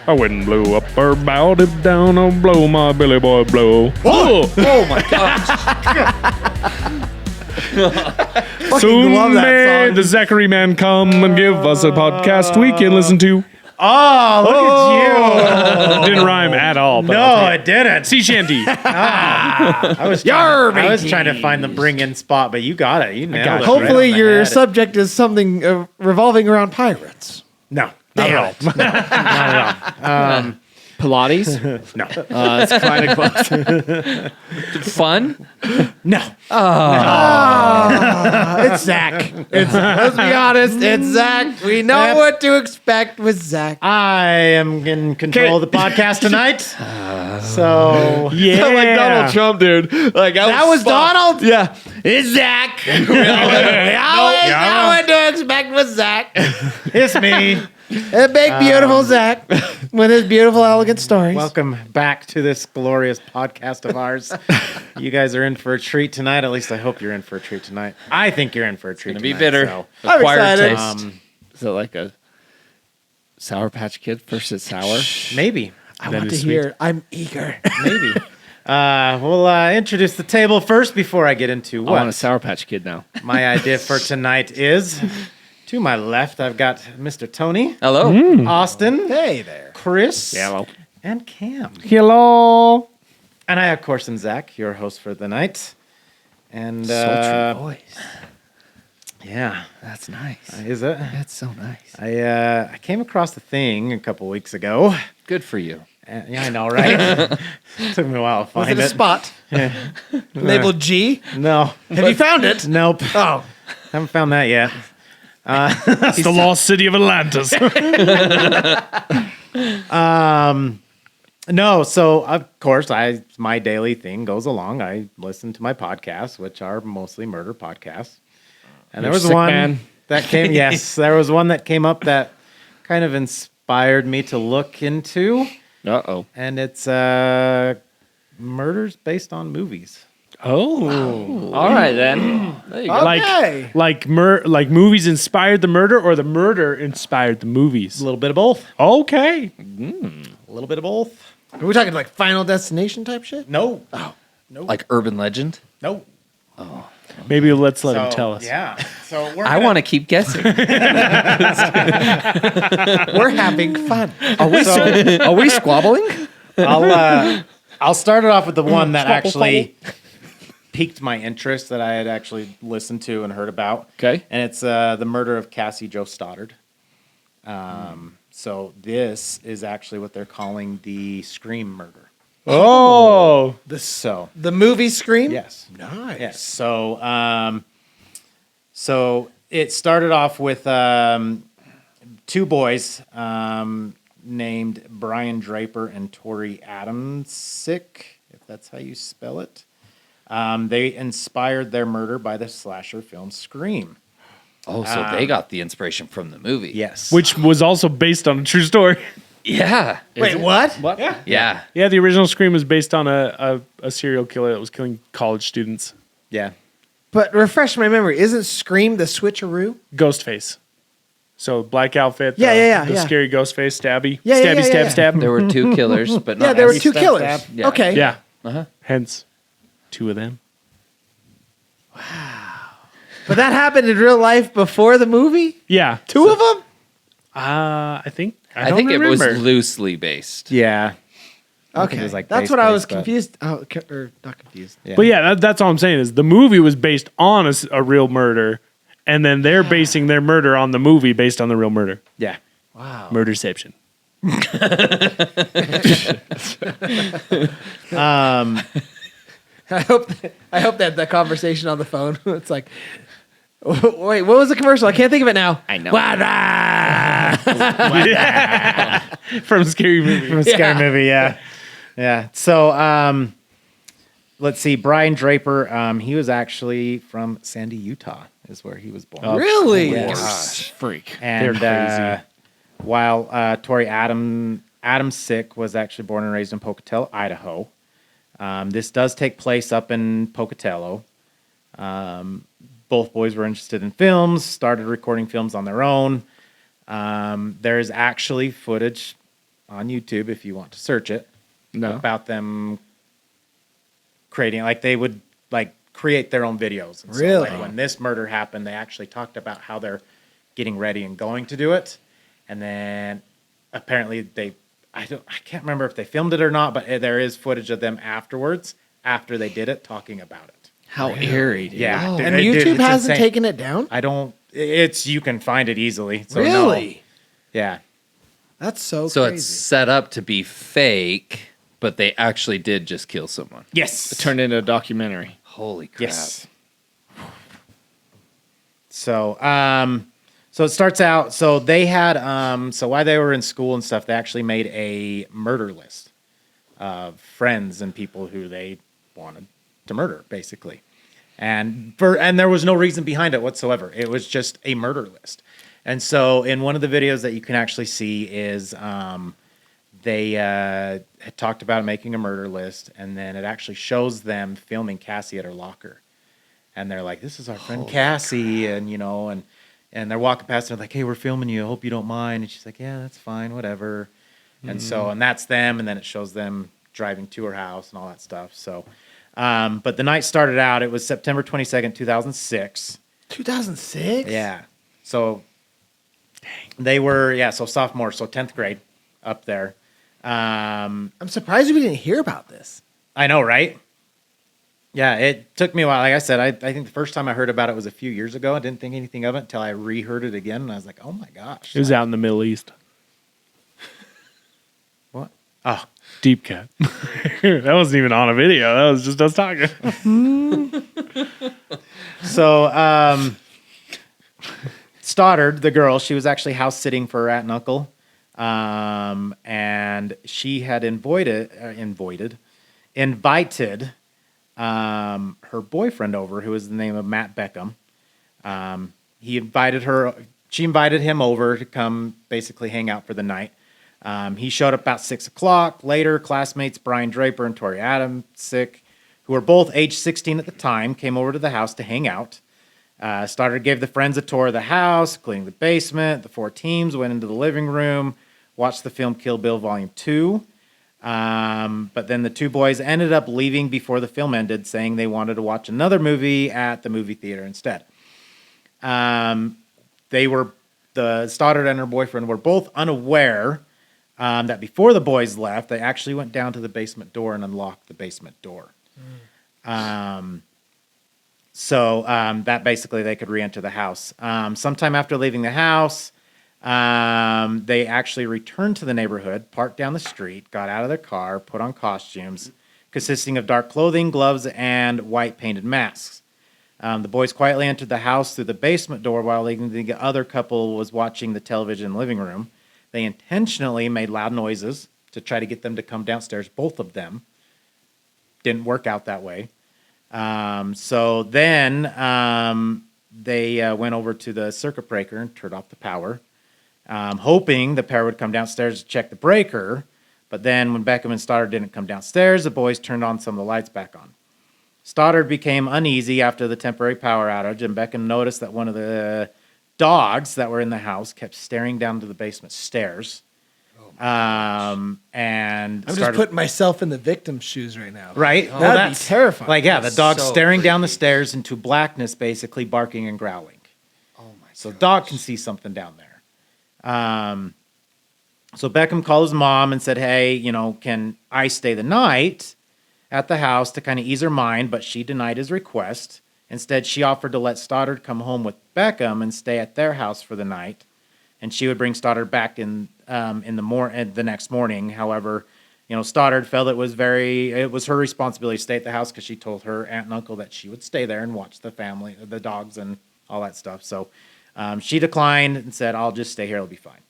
I wouldn't blow up her bow, dip down, I'll blow my Billy Boy blow. Oh, oh my gosh. Soon love that may song. the Zachary man come and give us a podcast we can listen to. Oh, look at you. Didn't rhime at all. But No, it didn't. Sea-shanty. I was trying to find the bring-in spot, but you got it. You nailed got it. it. right Hopefully, on the your head. subject is something revolving around pirates. No, not at all. Not at all. Pilates? No. It's kind of close. Fun? No. It's Zach. Let's be honest, it's Zach. We know what to expect with Zach. I am in control of the podcast tonight. So, Yeah. Like Donald Trump, dude. Like That was Donald? Yeah. It's Zach. We always know what to expect with Zach. it's me. A big, beautiful Zach with his beautiful, elegant stories. Welcome back to this glorious podcast of ours. You guys are in for a treat tonight. At least I hope you're in for a treat tonight. I think you're in for a treat Gonna tonight. be bitter. So, I'm Acquired excited. taste. Is it like a Sour Patch Kid versus sour? maybe. I That want to is sweet. hear. I'm eager. Maybe. We'll introduce the table first before I get into I want a what Sour Patch Kid now. my idea for tonight is. To my left, I've got Mr. Tony, Hello. Austin, Hey there. Chris, Hello. and Cam. Hello. And I, of course, am Zach, your host for the night. And, Sultry voice. yeah, That's nice. is it? That's so nice. I came across the thing a couple weeks ago. Good for you. Yeah, I know, right? Took me a while to Was find it a it. spot? Labeled G? No. Have you found it? Nope. Oh. Haven't found that yet. That's the lost city of Atlantis. No, so of course, my daily thing goes along. I listen to my podcasts, which are mostly murder podcasts. And there You're was sick, one man. that came. Yes, there was one that came up that kind of inspired me to look into, Uh-oh. and it's murders based on movies. Oh. All right, then. There you go. Okay. Like movies inspired the murder or the murder inspired the movies? A little bit of both. Okay. A little bit of both. Are we talking like Final Destination type shit? No. Like urban legend? No. Maybe let's let him tell us. Yeah. So we're I want to keep guessing. We're having fun. Are we squabbling? I'll start it off with the one that actually piqued my interest that I had actually listened to and heard about. Okay. And it's the murder of Cassie Jo Stoddart. So this is actually what they're calling the Scream murder. Oh. So The movie Scream? yes, Nice. yes. So so it started off with two boys named Brian Draper and Tori Adamsick, if that's how you spell it. They inspired their murder by the slasher film Scream. Oh, so they got the inspiration from the movie. Yes. Which was also based on a true story. Yeah. Wait, what? What? Yeah. Yeah, the original Scream was based on a serial killer that was killing college students. Yeah. But refresh my memory. Isn't Scream the switcheroo? Ghostface. So black outfit. Yeah, The yeah. scary Ghostface, stabby. Yeah, stabby, yeah, stab, yeah. stab. There were two killers, but not Yeah, there were as- two stab, killers. stab. Yeah. Okay. Yeah. Uh-huh. Hence, two of them. But that happened in real life before the movie? Yeah. Two of them? I think. I don't think it was remember. loosely based. Yeah. Okay. it was like That's base what I was based, but- confused. Oh, or not confused. Yeah. But yeah, that's all I'm saying is the movie was based on a real murder, and then they're basing their murder on the movie based on the real murder. Yeah. Wow. Murderception. I hope that the conversation on the phone, it's like, wait, what was the commercial? I can't think of it now. I know. From Scary Movie. From a scary movie, yeah. Yeah. So let's see. Brian Draper, he was actually from Sandy, Utah, is where he was born. Really? Yes. Freak. And They're crazy. while Tori Adamsick was actually born and raised in Pocatello, Idaho. This does take place up in Pocatello. Both boys were interested in films, started recording films on their own. There's actually footage on YouTube if you want to search it. No. About them creating, like they would like create their own videos. And Really? So, like, when this murder happened, they actually talked about how they're getting ready and going to do it, and then apparently I can't remember if they filmed it or not, but there is footage of them afterwards after they did it talking about it. How eerie, dude. Yeah, Oh, dude, and dude, YouTube it's hasn't insane. taken it down? You can find it easily. So Really? no. Yeah. That's so So crazy. it's set up to be fake, but they actually did just kill someone. Yes. It turned into a documentary. Holy crap. Yes. So, so it starts out. So they had, so while they were in school and stuff, they actually made a murder list of friends and people who they wanted to murder, basically. And there was no reason behind it whatsoever. It was just a murder list. And so, in one of the videos that you can actually see is, they had talked about making a murder list, and then it actually shows them filming Cassie at her locker. And they're like, "This is our friend Cassie," and and they're walking past and they're like, "Hey, we're filming you. I hope you don't mind." And she's like, "Yeah, that's fine, whatever." And so, and that's them, and then it shows them driving to her house and all that stuff. So, but the night started out. It was September 22nd, 2006. 2006? Yeah. So they were, so sophomore, so 10th grade up there. I'm surprised we didn't hear about this. I know, right? Yeah, it took me a while. Like I said, I think the first time I heard about it was a few years ago. I didn't think anything of it until I reheard it again, and I was like, oh my gosh. It was out in the Middle East. What? Oh, Deep cut. That wasn't even on a video. That was just us talking. so Stoddard, the girl, she was actually house sitting for her aunt and uncle. And she had invited her boyfriend over, who was the name of Matt Beckham. She invited him over to come basically hang out for the night. He showed up about 6 o'clock. Later, classmates Brian Draper and Tori Adams, who were both age 16 at the time, came over to the house to hang out. Stoddard gave the friends a tour of the house, including the basement. The 4 teams went into the living room, watched the film Kill Bill Volume 2. But then the 2 boys ended up leaving before the film ended, saying they wanted to watch another movie at the movie theater instead. The Stoddard and her boyfriend were both unaware that before the boys left, they actually went down to the basement door and unlocked the basement door. So that basically they could re-enter the house. Sometime after leaving the house, they actually returned to the neighborhood, parked down the street, got out of their car, put on costumes consisting of dark clothing, gloves, and white painted masks. The boys quietly entered the house through the basement door while the other couple was watching the television in the living room. They intentionally made loud noises to try to get them to come downstairs, both of them. Didn't work out that way. So then they went over to the circuit breaker and turned off the power, hoping the pair would come downstairs to check the breaker. But then when Beckham and Stoddard didn't come downstairs, the boys turned on some of the lights back on. Stoddard became uneasy after the temporary power outage, and Beckham noticed that one of the dogs that were in the house kept staring down to the basement stairs. And I'm just putting myself in the victim's shoes right now. Right? Oh, that'd be terrifying. Like, yeah, the dog's so staring down the creepy. stairs into blackness, basically barking and growling. Oh my So the dog can see something down there. So Beckham called his mom and said, hey, can I stay the night at the house to kind of ease her mind? But she denied his request. Instead, she offered to let Stoddard come home with Beckham and stay at their house for the night. And she would bring Stoddard back in the next morning. However, Stoddard felt it was her responsibility to stay at the house because she told her aunt and uncle that she would stay there and watch the family, the dogs, and all that stuff. So she declined and said, "I'll just stay here. It'll be fine."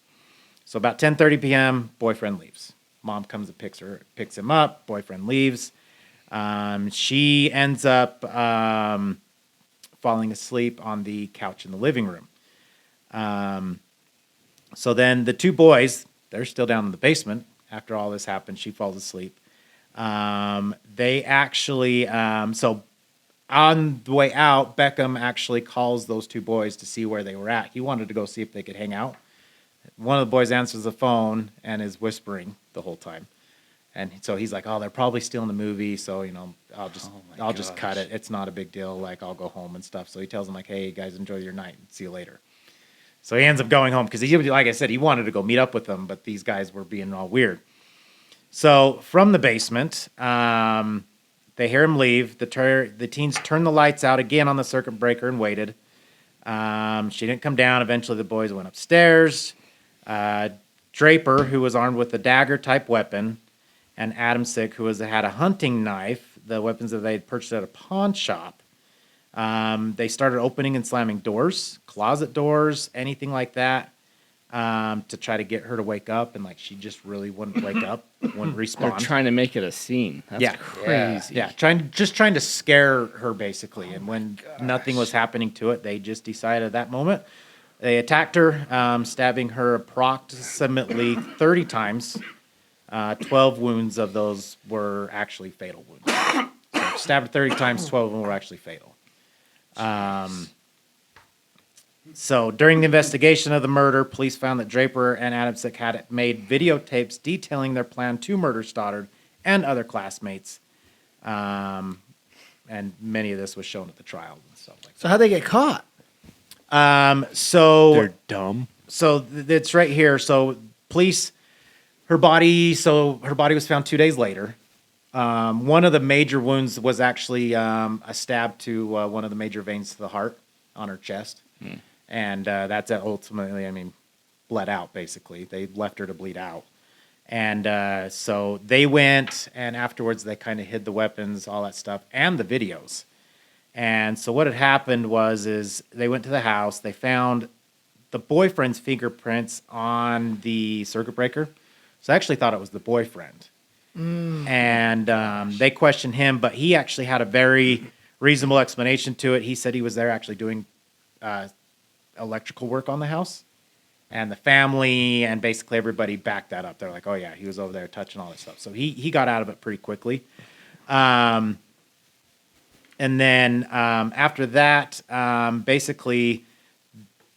So about 10:30 p.m., boyfriend leaves. Mom comes and picks him up. Boyfriend leaves. She ends up falling asleep on the couch in the living room. So then the 2 boys, they're still down in the basement. After all this happens, she falls asleep. They actually, so on the way out, Beckham actually calls those 2 boys to see where they were at. He wanted to go see if they could hang out. one of the boys answers the phone and is whispering the whole time. And so he's like, "Oh, they're probably stealing the movie, so I'll just cut it. It's not a big deal. Like, I'll go home and stuff." So he tells them like, "Hey, guys, enjoy your night. See you later." So he ends up going home because he, like I said, he wanted to go meet up with them, but these guys were being all weird. So from the basement, they hear him leave. The teens turned the lights out again on the circuit breaker and waited. She didn't come down. Eventually, the boys went upstairs. Draper, who was armed with a dagger-type weapon, and Adamsick, who had a hunting knife, the weapons that they had purchased at a pawn shop. They started opening and slamming doors, closet doors, anything like that, to try to get her to wake up. And like she just really wouldn't wake up, wouldn't respond. They're trying to make it a scene. That's crazy. Yeah, trying to scare her basically. And when nothing was happening to it, they just decided at that moment they attacked her, stabbing her approximately 30 times. 12 wounds of those were actually fatal wounds. So stabbed 30 times, 12 of them were actually fatal. So during the investigation of the murder, police found that Draper and Adamsick had made videotapes detailing their plan to murder Stoddart and other classmates. And many of this was shown at the trial and stuff like that. So how'd they get caught? They're dumb. So it's right here. So police... Her body was found 2 days later. One of the major wounds was actually a stab to one of the major veins to the heart on her chest. And that's ultimately, bled out, basically. They left her to bleed out. And so they went, and afterwards they kind of hid the weapons, all that stuff, and the videos. And so what had happened is they went to the house. They found the boyfriend's fingerprints on the circuit breaker. So I actually thought it was the boyfriend. And they questioned him, but he actually had a very reasonable explanation to it. He said he was there actually doing electrical work on the house. And the family and basically everybody backed that up. They're like, "Oh, yeah, he was over there touching all this stuff." So he got out of it pretty quickly. And then after that, basically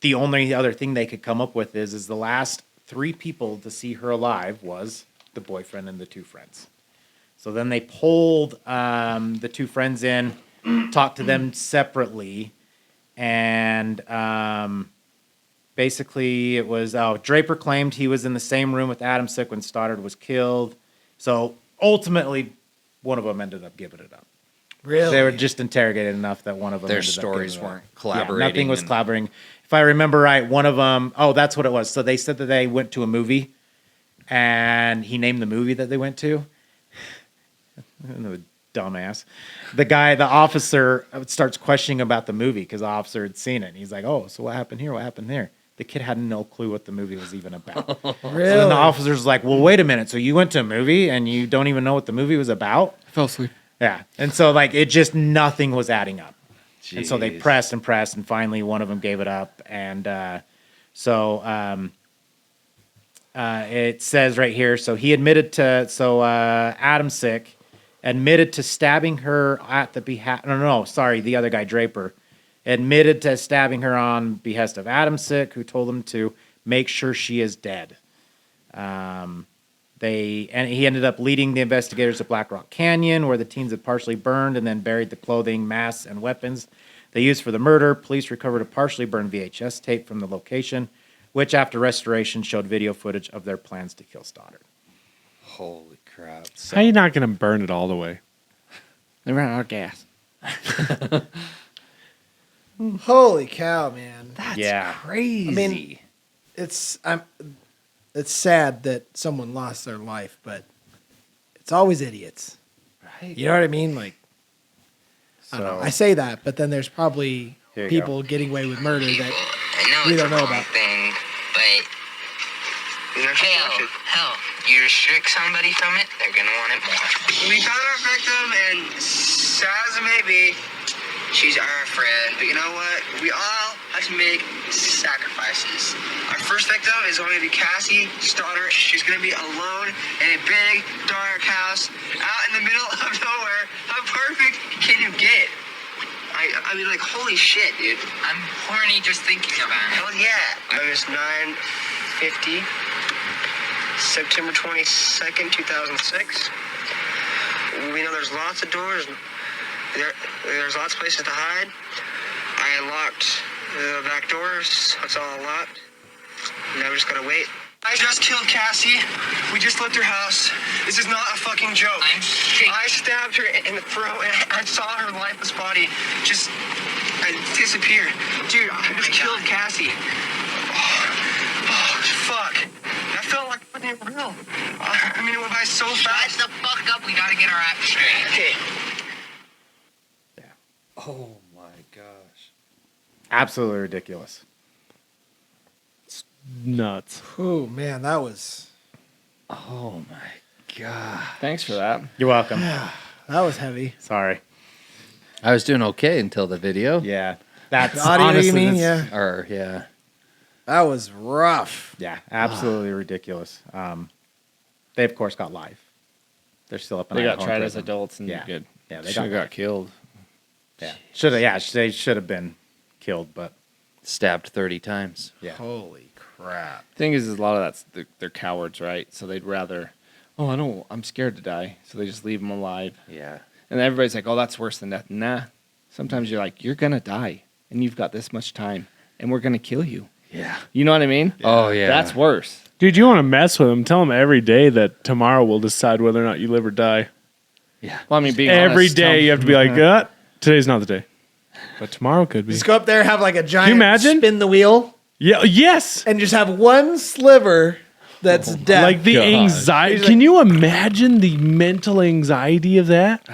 the only other thing they could come up with is the last 3 people to see her alive was the boyfriend and the 2 friends. So then they pulled the 2 friends in, talked to them separately, and basically it was, Draper claimed he was in the same room with Adamsick when Stoddart was killed. So ultimately, one of them ended up giving it up. Really? They were just interrogated enough that one of them Their ended up stories giving it up. weren't collaborating. Yeah, nothing was collaborating. If I remember right, one of them, that's what it was. So they said that they went to a movie, and he named the movie that they went to. Dumbass. The officer starts questioning about the movie because the officer had seen it. And he's like, "Oh, so what happened here? What happened there?" The kid had no clue what the movie was even about. Really? So then the officer's like, "Well, wait a minute. So you went to a movie and you don't even know what the movie was about?" I fell asleep. Yeah. And so it just nothing was adding up. Jeez. And so they pressed, and finally one of them gave it up. And it says right here, so he admitted to, Adamsick admitted to stabbing her at the behalf, the other guy, Draper, admitted to stabbing her on behest of Adamsick, who told him to make sure she is dead. He ended up leading the investigators to Black Rock Canyon, where the teens had partially burned and then buried the clothing, masks, and weapons they used for the murder. Police recovered a partially burned VHS tape from the location, which after restoration showed video footage of their plans to kill Stoddart. Holy crap. How are you not going to burn it all the way? They ran out of gas. Holy cow, man. Yeah. Crazy. I mean, it's sad that someone lost their life, but it's always idiots. right. You know what I mean? Like, I don't know. I say that, but then there's probably Here you people getting away with murder that I know we it's don't a know wrong about. thing, but hell, you restrict somebody from it, they're gonna want it more. We found our victim, and sad as it may be, she's our friend. But you know what? We all have to make sacrifices. Our first victim is going to be Cassie Stoddart. She's gonna be alone in a big, dark house out in the middle of nowhere. How perfect can you get? I mean, like, holy shit, dude. I'm horny just thinking about it. Hell yeah. I was 9. 50, September 22nd, 2006. We know there's lots of doors. There's lots of places to hide. I unlocked the back doors. It's all locked. Now we're just gonna wait. I just killed Cassie. We just left her house. This is not a fucking joke. I stabbed her in the throat and I saw her lifeless body just disappear. Dude, I just killed Cassie. Oh, fuck. That felt like fucking real. I mean, it went by so fast. Shut the fuck up. We gotta get our act straight. Okay. Oh my gosh. Absolutely ridiculous. Nuts. Oh man, that was Oh my god. Thanks for that. You're welcome. heavy. Sorry. I was doing okay until the video. Yeah. That's The audio, honestly, you mean? that's- Yeah, Or yeah. that was rough. Yeah, absolutely ridiculous. They of course got life. They're still up in They got Idaho tried in as prison. adults and Yeah. good. Yeah, they Should have got got killed. Yeah, should have. Yeah, they should have been killed, but Stabbed 30 times. yeah. Holy crap! Thing is a lot of that's they're cowards, right? So they'd rather, I'm scared to die, so they just leave them alive. Yeah. And everybody's like, oh, that's worse than death. Nah. Sometimes you're like, you're gonna die, and you've got this much time, and we're gonna kill you. Yeah. You know what I mean? Oh yeah. That's worse. Dude, you want to mess with them? Tell them every day that tomorrow will decide whether or not you live or die. Yeah. Well, I mean, being Every honest, day you have to be like, today's not the day. But tomorrow could be. Just go up there, have like a giant imagine? spin the wheel, Yeah, yes. and just have one sliver that's death. Like the God. anxiety. He's Can you imagine the mental anxiety of that?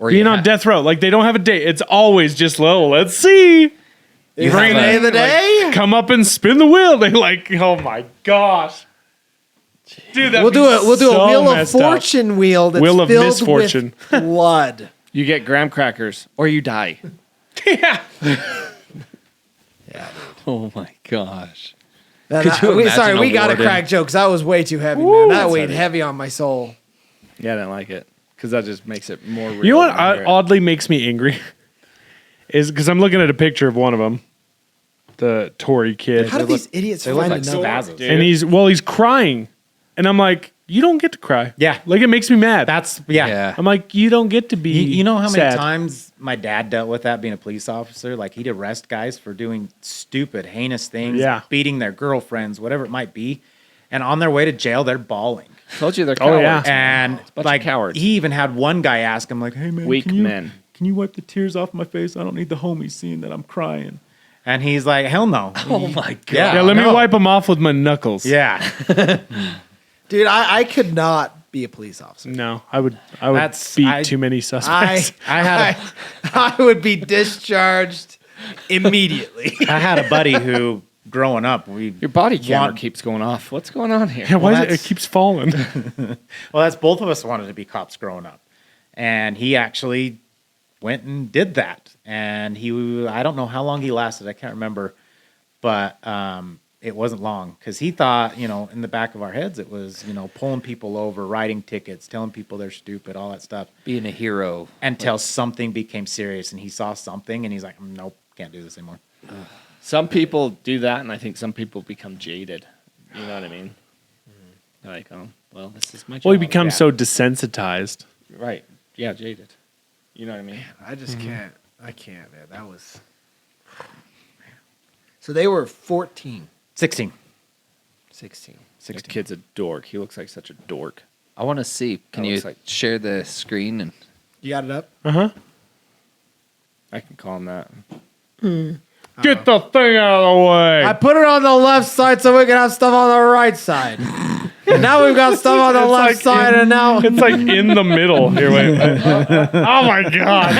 Or Being you on ha- death row. Like they don't have a date. It's always just, let's see. Is bring that it the day? Come up and spin the wheel. They like, oh my gosh. Dude, We'll do a wheel of fortune wheel that's Wheel of filled misfortune. with blood. You get graham crackers, or you die. Yeah. Oh my gosh. Then Could you imagine sorry, a we got to warden? crack jokes. That was way too heavy, Woo, man. That that's weighed heavy. heavy on my soul. Yeah, I didn't like it because that just makes it more real. You know what when I hear it. oddly makes me angry? Is because I'm looking at a picture of one of them, the Tory kid. How do these idiots They look find like another? spazzes. And he's crying. And I'm like, you don't get to cry. Yeah. Like it makes me mad. That's yeah. Yeah. I'm like, you don't get to be You know how many sad. times my dad dealt with that being a police officer? Like he'd arrest guys for doing stupid, heinous things, Yeah. beating their girlfriends, whatever it might be, and on their way to jail, they're bawling. Told you they're Oh, yeah. cowards. And bunch of like cowards. he even had one guy ask him, like, "Hey man, Weak men. can you wipe the tears off my face? I don't need the homies seeing that I'm crying." And he's like, "Hell no." Oh my god. Yeah, let me wipe them off with my knuckles. Yeah, Dude, I could not be a police officer. No, I would That's- beat too many suspects. I had I would be discharged immediately. I had a buddy who, growing up, Your body camera Want- keeps going off. What's going on here? yeah, why is it that's- keeps falling? Well, that's both of us wanted to be cops growing up. And he actually went and did that. And I don't know how long he lasted. I can't remember. But it wasn't long because he thought, in the back of our heads, it was, pulling people over, writing tickets, telling people they're stupid, all that stuff. Being a hero. Until something became serious and he saw something and he's like, nope, can't do this anymore. Some people do that, and I think some people become jaded. You know what I mean? They're like, oh, well, this is my job. Well, he becomes Yeah. so desensitized. Right. Yeah, jaded. You know what I mean? I just can't. I can't, man. That was. So they were 14. 16. 16. This kid's a dork. He looks like such a dork. I want to see. Can That you looks like- share the screen and You got it up? Uh-huh. I can call him that. Get the thing out of the way. I put it on the left side so we can have stuff on the right side. And now we've got stuff on the It's left like side, and now It's like in the middle. Here, wait. Oh my god!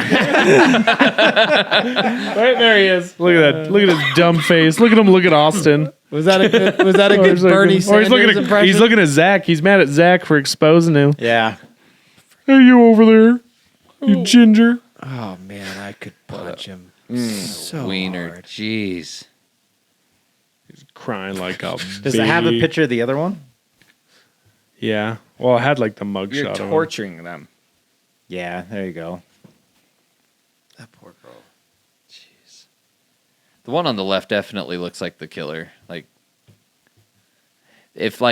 Right there he is. Look at that. Look at his dumb face. Look at him. Look at Austin. was that a good Or he's like- Bernie or Sanders he's looking at impression? he's looking at Zack. He's mad at Zack for exposing him. Yeah. Hey, you over there, you ginger. Oh man, I could punch him so wiener? hard. Jeez. He's crying like a Does it have a baby. picture of the other one? Yeah. Well, I had like the You're mugshot of him. torturing them. Yeah, there you go. That poor girl. The one on the left definitely looks like the killer. Like if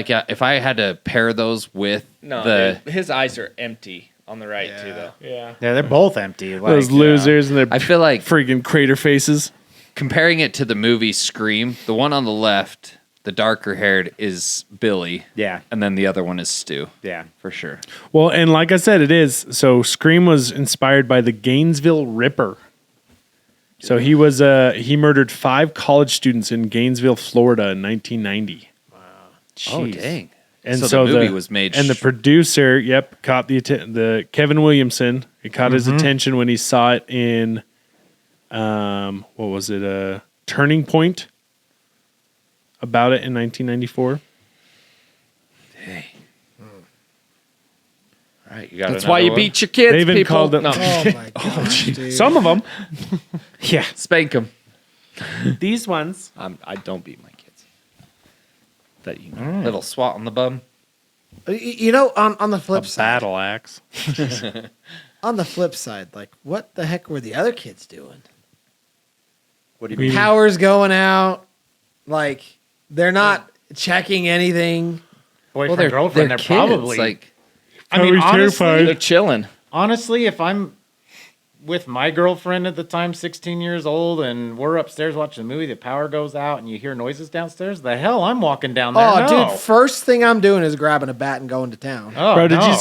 I had to pair those with dude, his eyes are empty on the right too, though. Yeah. Yeah, they're both empty. Like, Those losers and their I feel like freaking crater faces. comparing it to the movie Scream, the one on the left, the darker haired, is Billy. Yeah. And then the other one is Stu. Yeah. For sure. Well, and like I said, it is. So Scream was inspired by the Gainesville Ripper. So he murdered 5 college students in Gainesville, Florida in 1990. Oh, dang. And So so, the movie was made and the producer, caught the Kevin Williamson. It caught his attention when he saw it in, what was it? Turning Point. About it in 1994. All right, you got That's why you beat your kids. They even people. called it- No, Oh my gosh, dude. Some of them. Yeah. spank them. These ones. I don't beat my kids. That you know. little swat on the bum. You know, on the flip side, Battle axe. on the flip side, like what the heck were the other kids doing? What do you mean? Power's going out. Like they're not checking anything. Boyfriend, girlfriend, they're kids, probably like I mean, Probably terrified. They're chilling. honestly, if I'm with my girlfriend at the time, 16 years old, and we're upstairs watching a movie, the power goes out and you hear noises downstairs, the hell I'm walking down there. Oh, No. dude! First thing I'm doing is grabbing a bat and going to town. Oh, Bro, did no. you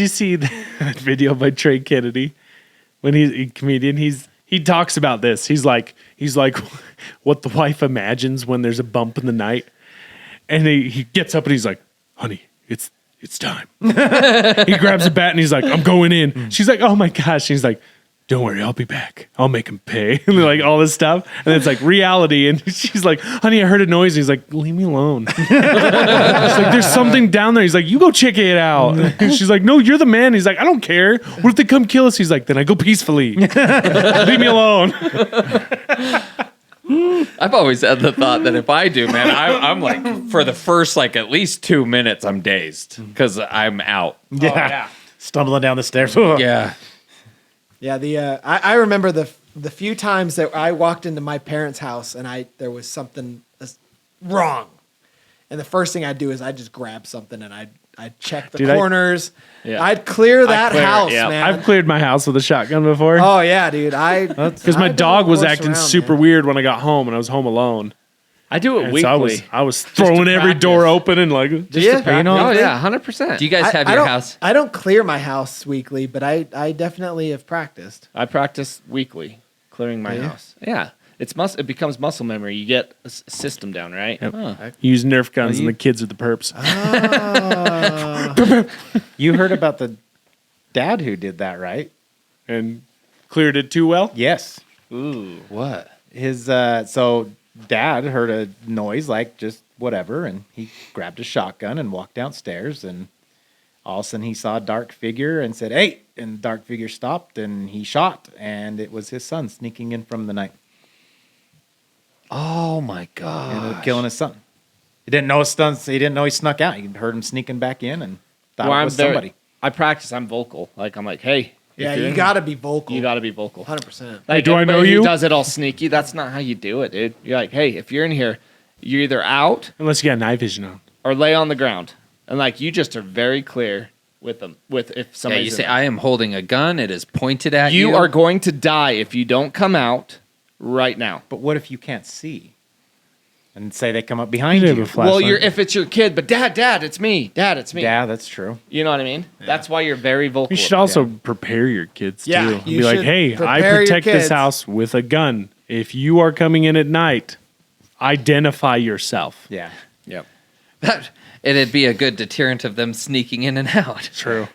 see that video by Trey Kennedy? When he's a comedian, he talks about this. He's like what the wife imagines when there's a bump in the night. And he gets up and he's like, honey, it's time. He grabs a bat and he's like, I'm going in. She's like, oh my gosh. He's like, don't worry, I'll be back. I'll make him pay. And like all this stuff. And it's like reality. And she's like, honey, I heard a noise. And he's like, leave me alone. She's like, there's something down there. He's like, you go check it out. And she's like, no, you're the man. He's like, I don't care. What if they come kill us? He's like, then I go peacefully. Leave me alone. I've always had the thought that if I do, man, I'm like for the first like at least 2 minutes, I'm dazed because I'm out. Yeah. Stumbling down the stairs. Yeah. Yeah, I remember the few times that I walked into my parents' house and there was something wrong, and the first thing I'd do is I'd just grab something and I'd check the corners. I'd clear that house, man. I've cleared my house with a shotgun before. Oh yeah, dude. Because my dog was acting super weird when I got home and I was home alone. I do it And weekly. so I was throwing every door open and like, Yeah. Oh yeah, 100%. Do you guys have I your don't- house? I don't clear my house weekly, but I definitely have practiced. I practice weekly clearing my house. Yeah, it becomes muscle memory. You get a system down, right? use Nerf guns and the kids are the perps. You heard about the dad who did that, right? And cleared it too well. Yes. Ooh, What? His so dad heard a noise like just whatever, and he grabbed a shotgun and walked downstairs, and all of a sudden he saw a dark figure and said, "Hey!" And the dark figure stopped, and he shot, and it was his son sneaking in from the night. Oh my god! Ended up killing his son. He didn't know his son. He didn't know he snuck out. He heard him sneaking back in, and thought it was somebody. I practice. I'm vocal. Like I'm like, hey. Yeah, you got to be vocal. You got to be vocal. 100%. Like, do I know everybody who you? does it all sneaky. That's not how you do it, dude. You're like, hey, if you're in here, you're either out Unless you got night vision on. or lay on the ground, and like you just are very clear with them. With if Yeah, somebody you say I am holding a gun. It is pointed at you. you are going to die if you don't come out right now. But what if you can't see? And say they come up behind You you. have a flashlight. Well, if it's your kid, but dad, it's me. Dad, it's me. Yeah, that's true. You know what I mean? That's why you're very vocal. You should also prepare your kids Yeah, too. you Be like, should hey, I prepare your protect this kids. house with a gun. If you are coming in at night, identify yourself. Yeah. Yep. It'd be a good deterrent of them sneaking in and out. True.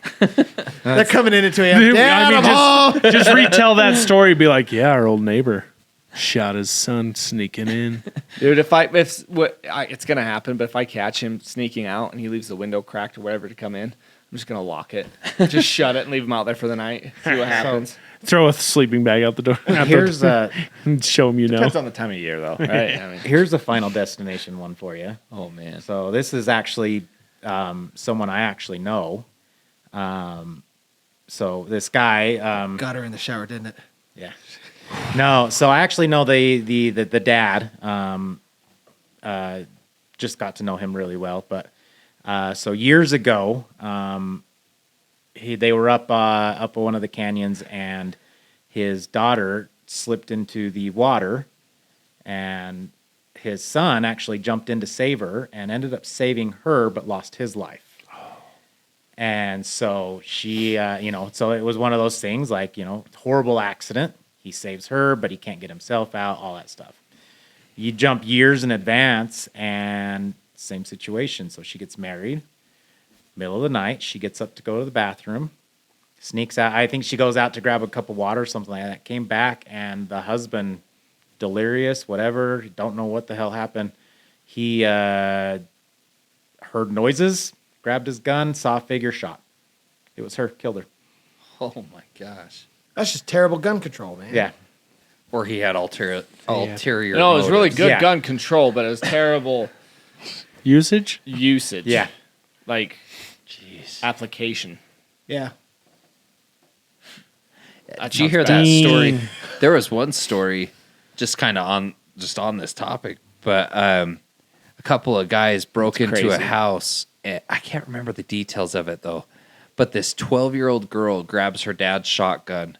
They're coming in at 2 a.m. Dude, Dad, I'm home. just retell that story. Be like, yeah, our old neighbor shot his son sneaking in. Dude, it's gonna happen, but if I catch him sneaking out and he leaves the window cracked or whatever to come in, I'm just gonna lock it, just shut it and leave him out there for the night. See what happens. Throw a sleeping bag out the door. Here's and show him you know. Depends on the time of year, though, right? I mean, here's a Final Destination one for you. Oh man. So this is actually someone I actually know. So this guy, Got her in the shower, didn't it? yeah, no. So I actually know the dad. Just got to know him really well, but So years ago, they were up one of the canyons, and his daughter slipped into the water, and his son actually jumped in to save her and ended up saving her, but lost his life. And so she, so it was one of those things like, horrible accident. He saves her, but he can't get himself out, all that stuff. You jump years in advance, and same situation. So she gets married. Middle of the night, she gets up to go to the bathroom, sneaks out. I think she goes out to grab a cup of water or something like that. Came back, and the husband, delirious, whatever, don't know what the hell happened. He heard noises, grabbed his gun, saw a figure, shot. It was her, killed her. Oh my gosh. That's just terrible gun control, man. Yeah. Or he had ulterior. No, it was really motives. good Yeah. gun control, but it was terrible Usage? usage. Yeah. Like Jeez. application. Yeah. Did you hear that story? There was one story, just kind of on this topic, but a couple of guys broke into a crazy. house. I can't remember the details of it though, but this 12-year-old girl grabs her dad's shotgun,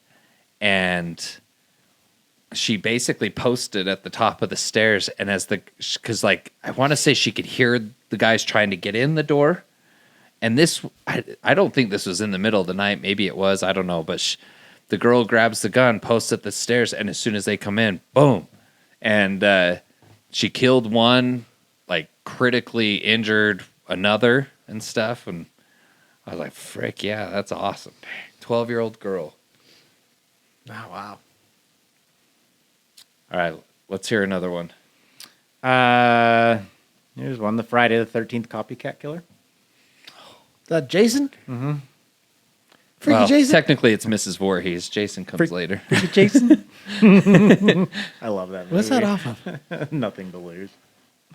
and she basically posted at the top of the stairs. And because I want to say she could hear the guys trying to get in the door, and I don't think this was in the middle of the night. Maybe it was. I don't know, but. The girl grabs the gun, posts at the stairs, and as soon as they come in, boom. And she killed one, like critically injured another and stuff. And I was like, frick, yeah, that's awesome. 12-year-old girl. Oh, wow. All right, let's hear another one. Here's one, the Friday the 13th copycat killer. Is that Jason? Mm-hmm. Freaky Well, Jason? technically, it's Mrs. Voorhees. Jason comes later. Freaky Jason? I love that movie. What's that off of? Nothing to lose.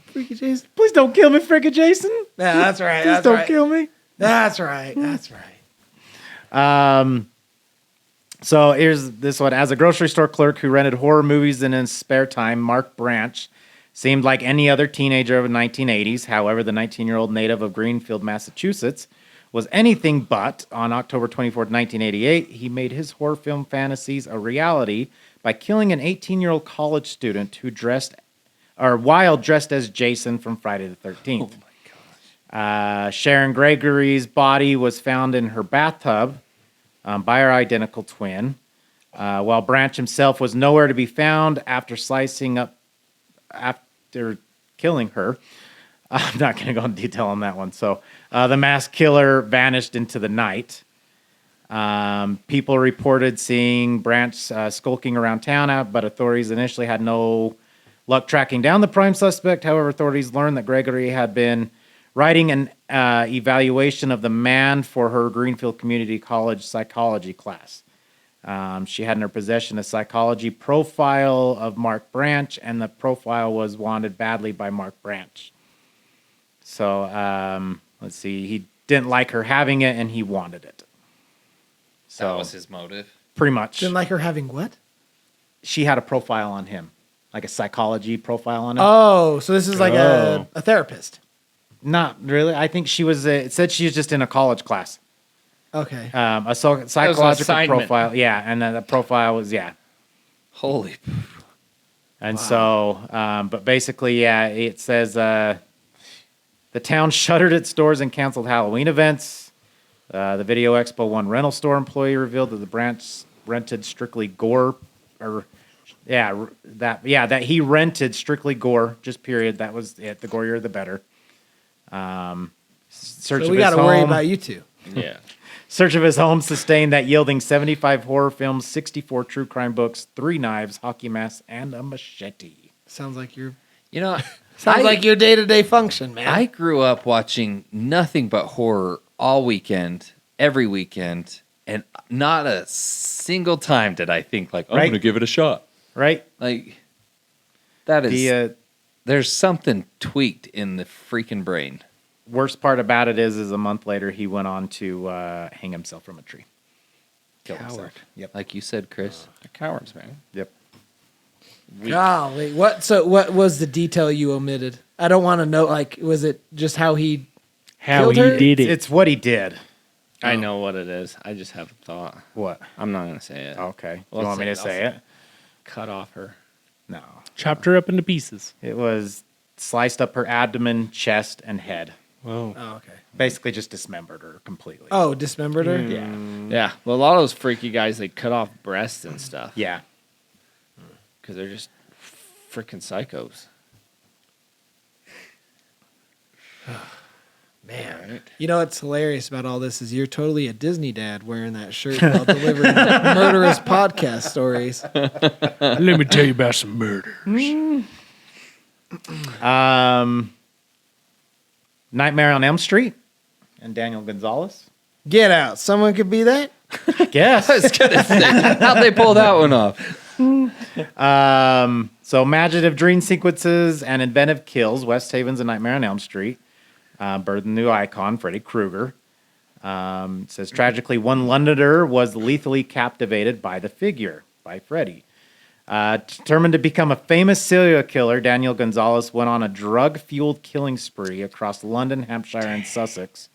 Freaky Jason? Please don't kill me, Freaky Jason. Yeah, that's right. Please don't kill me. That's right. That's right. So here's this one. As a grocery store clerk who rented horror movies in his spare time, Mark Branch seemed like any other teenager of the 1980s. However, the 19-year-old native of Greenfield, Massachusetts, was anything but. On October 24th, 1988, he made his horror film fantasies a reality by killing an 18-year-old college student while dressed as Jason from Friday the 13th. Oh my gosh. Sharon Gregory's body was found in her bathtub by her identical twin, while Branch himself was nowhere to be found after killing her. I'm not going to go into detail on that one. So the masked killer vanished into the night. People reported seeing Branch skulking around town, but authorities initially had no luck tracking down the prime suspect. However, authorities learned that Gregory had been writing an evaluation of the man for her Greenfield Community College psychology class. She had in her possession a psychology profile of Mark Branch, and the profile was wanted badly by Mark Branch. So, let's see. He didn't like her having it, and he wanted it. So That was his motive. pretty much. Didn't like her having what? She had a profile on him, like a psychology profile on him. Oh, so this is like a therapist. Not really. I think she was. It said she was just in a college class. Okay. A psychological assignment. profile. Yeah, and the profile was Holy. And so, but basically, yeah, it says the town shuttered its doors and canceled Halloween events. The Video Expo One rental store employee revealed that the Branch rented strictly gore, that he rented strictly gore, just period. That was it. The gorier, the better. So we got to worry about you two. Yeah. Search of his home sustained that, yielding 75 horror films, 64 true crime books, 3 knives, hockey masks, and a machete. Sounds like your your day-to-day function, man. I grew up watching nothing but horror all weekend, every weekend, and not a single time did I think like, I'm Right. going to give it a shot. Right? Like, that is, The there's something tweaked in the freaking brain. worst part about it is a month later, he went on to hang himself from a tree. Killed Coward. himself. Yep. Like you said, Chris. They're cowards, man. Yep. Golly, what? So what was the detail you omitted? I don't want to know. Like, was it just how he How killed he her? did it. It's what he did. I know what it is. I just have a thought. What? I'm not gonna say it. Okay. Well, you want me to say it? Cut off her. No. Chopped her up into pieces. It was sliced up her abdomen, chest, and head. Whoa. Oh, okay. Basically just dismembered her completely. Oh, dismembered her? Yeah. Yeah. Well, a lot of those freaky guys, they cut off breasts and stuff. Yeah. Because they're just freaking psychos. Man. Right. You know what's hilarious about all this is you're totally a Disney dad wearing that shirt while delivering murderous podcast stories. Let me tell you about some murder. Nightmare on Elm Street and Daniel Gonzalez. Get out. Someone could be that? Guess. I was gonna say, how'd they pull that one off? So imaginative dream sequences and inventive kills. West Haven's A Nightmare on Elm Street. Birth of the new icon, Freddy Krueger. It says, tragically, one Londoner was lethally captivated by the figure, by Freddy. Determined to become a famous serial killer, Daniel Gonzalez went on a drug-fueled killing spree across London, Hampshire, and Sussex.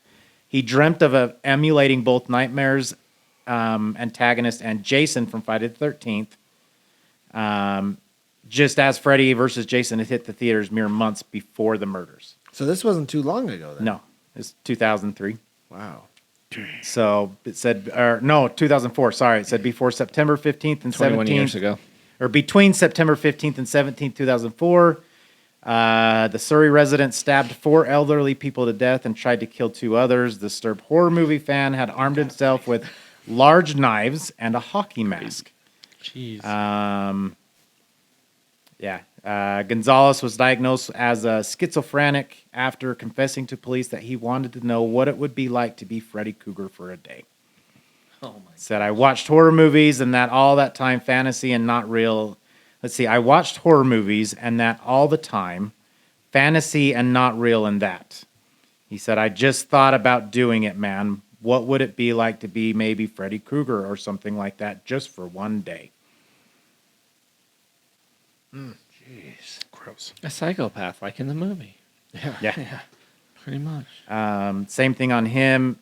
He dreamt of emulating both Nightmare's antagonist and Jason from Friday the 13th, just as Freddy versus Jason had hit the theaters mere months before the murders. So this wasn't too long ago then. No, it's 2003. Wow. So it said, 2004. Sorry, it said before September 15th and 21 17th, years ago. or between September 15th and 17th, 2004. The Surrey resident stabbed 4 elderly people to death and tried to kill 2 others. The disturbed horror movie fan had armed himself with large knives and a hockey mask. Jeez. Gonzalez was diagnosed as a schizophrenic after confessing to police that he wanted to know what it would be like to be Freddy Krueger for a day. Oh my! Said, I watched horror movies and that all that time fantasy and not real. Let's see. I watched horror movies and that all the time fantasy and not real and that. He said, I just thought about doing it, man. What would it be like to be maybe Freddy Krueger or something like that just for one day? Jeez. Gross. A psychopath, like in the movie. Yeah. Pretty much. Same thing on him.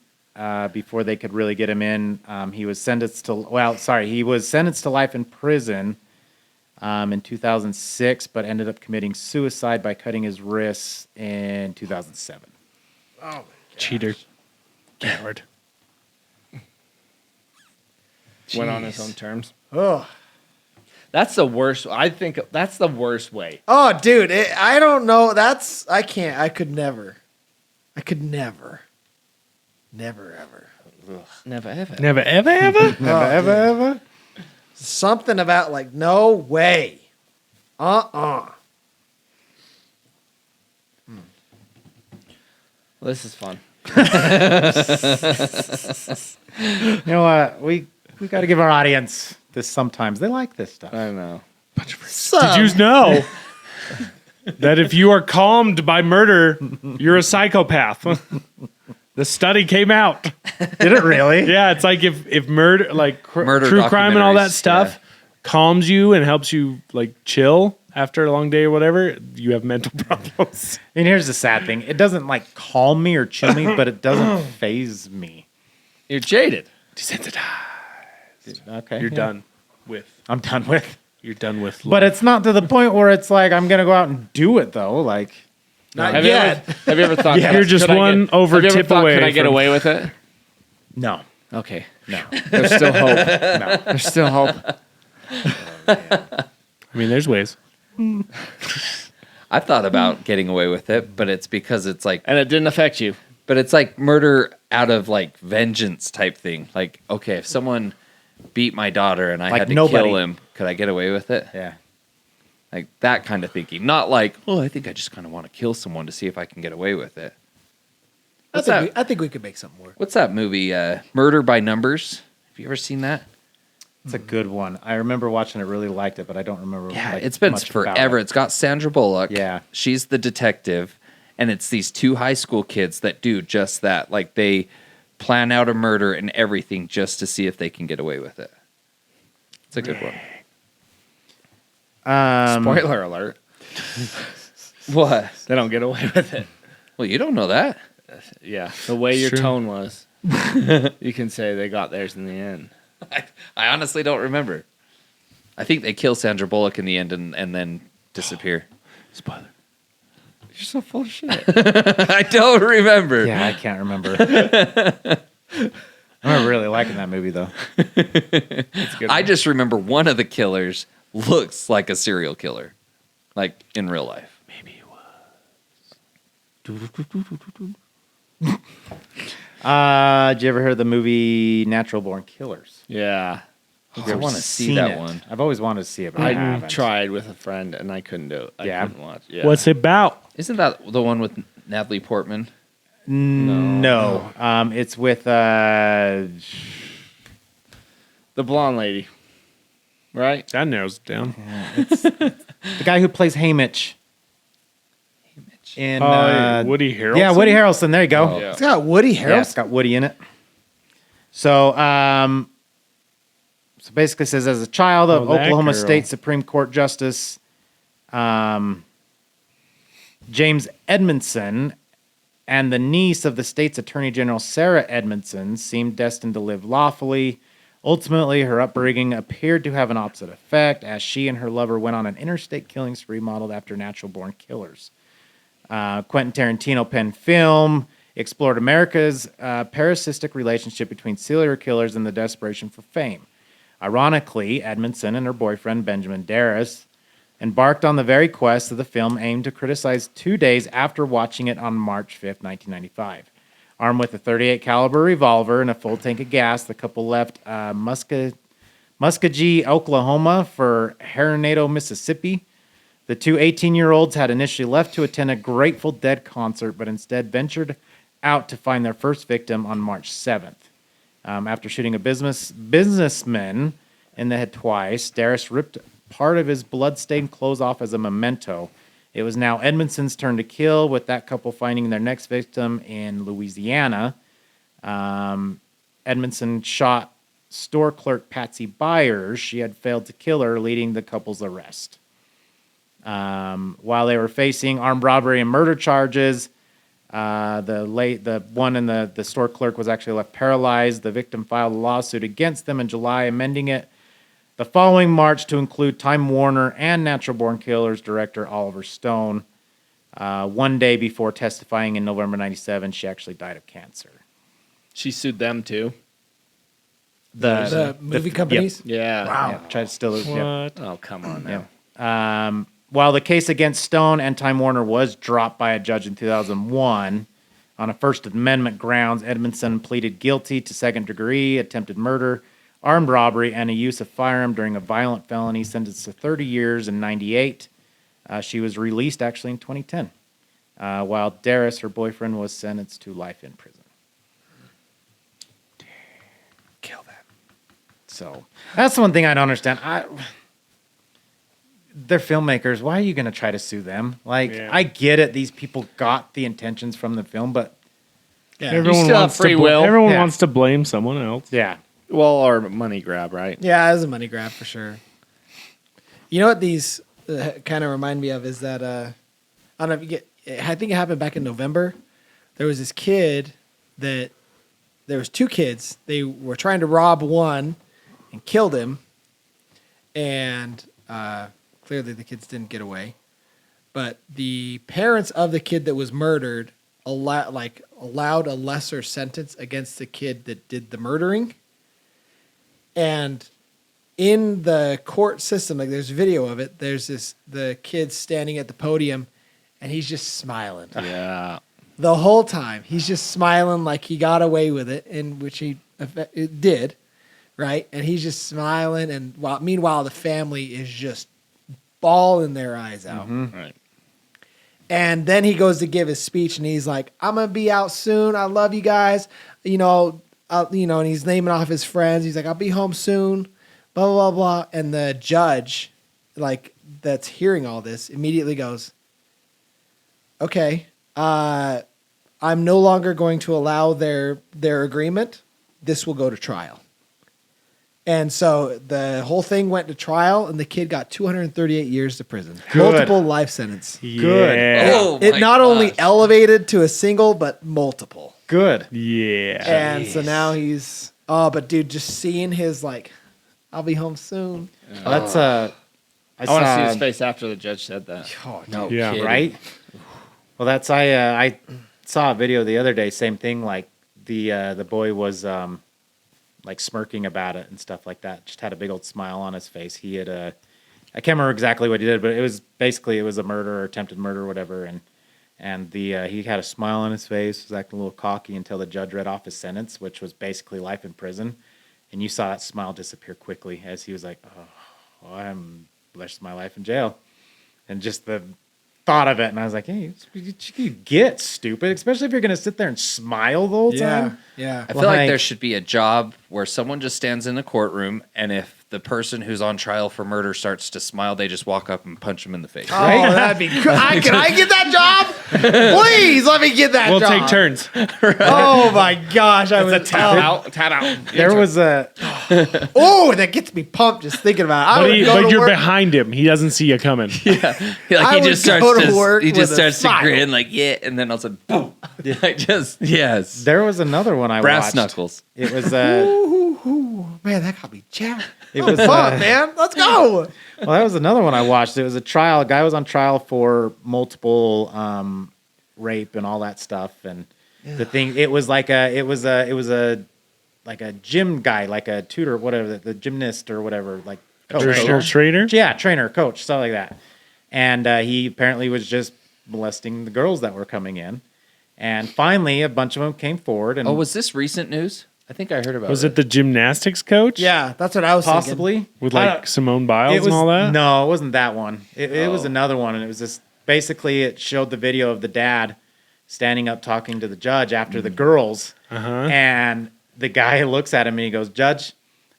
Before they could really get him in, he was sentenced to life in prison in 2006, but ended up committing suicide by cutting his wrists in 2007. Oh, my God. Cheater. Coward. Went on his own terms. Oh. That's the worst. I think that's the worst way. Oh, dude. I don't know. I can't. I could never. Never, ever. Never ever. Never, ever, ever? Ever? Something about like, no way. Well, this is fun. You know what? We got to give our audience this sometimes. They like this stuff. I know. Did you know that if you are calmed by murder, you're a psychopath? The study came out. Did it really? Yeah, it's like if murder, like Murder true crime and all that documentaries, stuff, yeah. calms you and helps you like chill after a long day or whatever, you have mental problems. And here's the sad thing. It doesn't like calm me or chill me, but it doesn't phase me. You're jaded. Desensitized. Okay. You're done with. I'm done with. You're done with. But it's not to the point where it's like I'm going to go out and do it though. Like, Not Have yet. you ever thought? You're just could I one get- over have you ever tip thought, away Could I get from- away with it? no. Okay. No. There's still hope. No. There's still hope. I mean, there's ways. I thought about getting away with it, but it's because it's like, And it didn't affect you. but it's like murder out of like vengeance type thing. Like, okay, if someone beat my daughter and I Like had to nobody. kill him, could I get away with it? Yeah. Like that kind of thinking. Not like, oh, I think I just kind of want to kill someone to see if I can get away with it. I think we could make something work. What's that movie? Murder by Numbers. Have you ever seen that? It's a good one. I remember watching it, really liked it, but I don't remember. Yeah, like, it's been much about forever. it. It's got Sandra Bullock. Yeah. She's the detective, and it's these 2 high school kids that do just that. Like they plan out a murder and everything just to see if they can get away with it. It's a good one. Spoiler alert. What? They don't get away with it. Well, you don't know that. Yeah, the way your True. tone was, you can say they got theirs in the end. I honestly don't remember. I think they kill Sandra Bullock in the end and then disappear. Spoiler. You're so full of shit. I don't remember. Yeah, I can't remember. I'm really liking that movie though. I just remember one of the killers looks like a serial killer, like in real life. Maybe it was. Did you ever hear the movie Natural Born Killers? Yeah. I want to see Seen that it. one. I've always wanted to see it, but I I haven't. tried with a friend and I couldn't do it. I Yeah. couldn't watch. Yeah. What's it about? Isn't that the one with Natalie Portman? No. It's with the blonde lady? Right? That narrows it down. the guy who plays Haymitch in Woody Harrelson. Yeah, Woody Harrelson. There you go. Yeah. It's got Woody Yeah, it's Harrelson. got Woody in it. So, so basically says as a child of Oh, that Oklahoma girl. State Supreme Court Justice James Edmondson and the niece of the state's Attorney General Sarah Edmondson seemed destined to live lawfully. Ultimately, her upbringing appeared to have an opposite effect as she and her lover went on an interstate killing spree modeled after Natural Born Killers. Quentin Tarantino penned film explored America's parasitic relationship between serial killers and the desperation for fame. Ironically, Edmondson and her boyfriend Benjamin Darris embarked on the very quest of the film aimed to criticize 2 days after watching it on March 5th, 1995. Armed with a .38 caliber revolver and a full tank of gas, the couple left Muskogee, Oklahoma for Coronado, Mississippi. The two 18-year-olds had initially left to attend a Grateful Dead concert, but instead ventured out to find their first victim on March 7th. After shooting a businessman in the head twice, Darris ripped part of his blood-stained clothes off as a memento. It was now Edmondson's turn to kill, with that couple finding their next victim in Louisiana. Edmondson shot store clerk Patsy Byers. She had failed to kill her, leading the couple's arrest. While they were facing armed robbery and murder charges, the one in the store clerk was actually left paralyzed. The victim filed a lawsuit against them in July, amending it the following March to include Time Warner and Natural Born Killers director Oliver Stone. 1 day before testifying in November '97, she actually died of cancer. She sued them too. The movie companies. Yeah. Yeah, tried to steal it. Yeah. What? Oh, come on now. While the case against Stone and Time Warner was dropped by a judge in 2001 on a First Amendment grounds, Edmondson pleaded guilty to second-degree attempted murder, armed robbery, and a use of firearm during a violent felony, sentenced to 30 years in '98. She was released actually in 2010, while Darris, her boyfriend, was sentenced to life in prison. Kill them. So that's the one thing I don't understand. They're filmmakers. Why are you going to try to sue them? Like, Yeah. I get it. These people got the intentions from the film, but Yeah. Everyone still have wants free to will. Everyone Yeah. wants to blame someone else. yeah. Well, or money grab, right? Yeah, it was a money grab for sure. You know what these kind of remind me of is that I don't know if you get. I think it happened back in November. There was this kid that there was two kids. They were trying to rob one and killed him, and clearly the kids didn't get away. But the parents of the kid that was murdered allowed a lesser sentence against the kid that did the murdering. And in the court system, like there's video of it, there's the kid standing at the podium and he's just smiling. Yeah. The whole time. He's just smiling like he got away with it, in which he did, right? And he's just smiling, and meanwhile the family is just bawling their eyes out. Right. And then he goes to give his speech, and he's like, "I'm gonna be out soon. I love you guys." And he's naming off his friends. He's like, "I'll be home soon." Blah blah blah. And the judge, like that's hearing all this, immediately goes, "Okay, I'm no longer going to allow their agreement. This will go to trial." And so the whole thing went to trial, and the kid got 238 years to prison. Good. Multiple life sentence. Yeah. Oh, It my not only gosh. elevated to a single, but multiple. Good. Yeah. And so now he's but dude, just seeing his like, I'll be home soon. Well, that's I want to see his face after the judge said that. Oh, No Yeah. kidding. right? Well, that's I saw a video the other day. Same thing. Like the boy was like smirking about it and stuff like that. Just had a big old smile on his face. He had I can't remember exactly what he did, but it was basically a murder or attempted murder or whatever. And he had a smile on his face. Was acting a little cocky until the judge read off his sentence, which was basically life in prison. And you saw that smile disappear quickly as he was like, "Oh, well, I'm the rest of my life in jail." And just the thought of it, and I was like, "Hey, you get stupid, especially if you're going to sit there and smile the whole time." Yeah. I feel like there should be a job where someone just stands in a courtroom, and if the person who's on trial for murder starts to smile, they just walk up and punch him in the face. Oh, that'd be good. Can I get that job? Please let me get that We'll job. take turns. Oh my gosh, I was Tat out. There was a Oh, that gets me pumped just thinking about it. But you're behind him. He doesn't see you coming. Like I he would just starts go to work he just with a starts to smile. grin like and then all of a sudden boom. Yes. there was another one I Brass watched. knuckles. It was Man, that got me jacked. it was Fuck, man. Let's go. well, that was another one I watched. It was a trial. A guy was on trial for multiple rape and all that stuff. And the thing, it was like a like a gym guy, like a tutor, whatever, the gymnast or whatever, like Trainer? yeah, trainer, coach, stuff like that. And he apparently was just molesting the girls that were coming in. And finally, a bunch of them came forward. And Oh, was this recent news? I think I heard about Was it the gymnastics coach? Yeah, that's what I was thinking. possibly With I like don't- Simone Biles it was, and all that? No, it wasn't that one. It was another one, and it was just basically it showed the video of the dad standing up talking to the judge after the girls, and the guy looks at him and he goes, "Judge,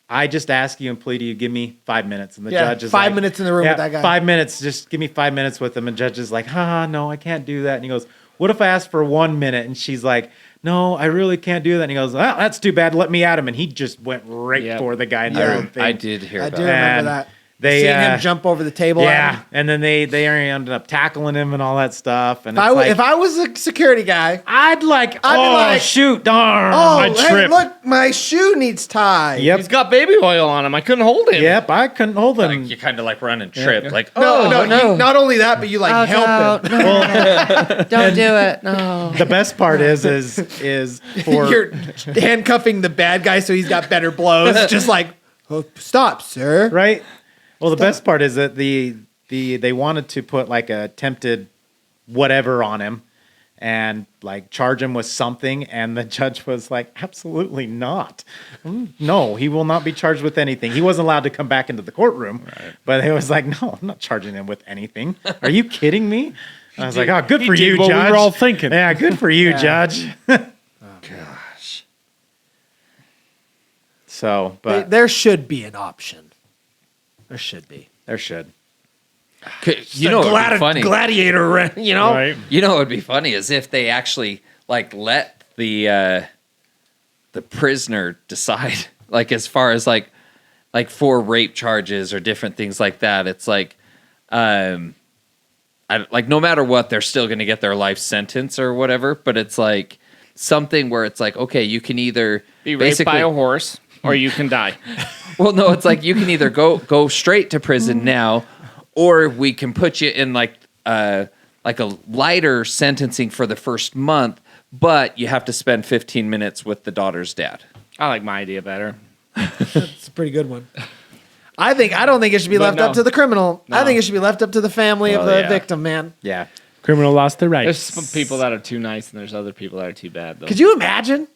I just asked you and pleaded you give me 5 minutes," and the Yeah, judge is 5 like, minutes in the room "Yeah, with that guy." 5 minutes, just give me 5 minutes with him," and judge is like, no, I can't do that," and he goes, "What if I ask for 1 minute?" And she's like, "No, I really can't do that." And he goes, "Well, that's too bad. Let me at him." And he just went right Yep. for the guy in the Yeah. room thing. I did hear I about do that. remember And that. they, Seeing him jump over the table. at Yeah, him. and then they ended up tackling him and all that stuff. And If I was a security guy, I'd like, I'd be like, shoot, darn, oh, I'd hey, trip. look, my shoe needs tied. yep, He's got baby oil on him. I couldn't hold him. yep, I couldn't hold him. Like you kind of like run and trip, like No, not only that, but you like help him. don't do it. No. The best part is for You're handcuffing the bad guy so he's got better blows. Just like, oh, stop, sir. right. Well, the best part is that they wanted to put like a attempted whatever on him and like charge him with something, and the judge was like, "Absolutely not. No, he will not be charged with anything." He wasn't allowed to come back into the courtroom, but he was like, "No, I'm not charging him with anything. Are you kidding me?" I was like, "Oh, good for you, what Judge." we were all thinking. Yeah, good for you, Judge. Gosh. So, but There should be an option. There should be. there should. You know what would be funny? Gladiator, you know? Right? You know what would be funny is if they actually like let the prisoner decide, like as far as like for rape charges or different things like that. It's like, like no matter what, they're still going to get their life sentence or whatever. But it's like something where it's like, okay, you can either Be raped by basically a horse, or you can die. well, no, it's like you can either go straight to prison now, or we can put you in like a lighter sentencing for the first month, but you have to spend 15 minutes with the daughter's dad. I like my idea better. It's a pretty good one. I don't think it should be But left no. up to the criminal. I No. think it should be left up to the family of Well, the yeah. victim, man. Yeah. Criminal lost their There's rights. some people that are too nice, and there's other people that are too bad. Though. Could you imagine?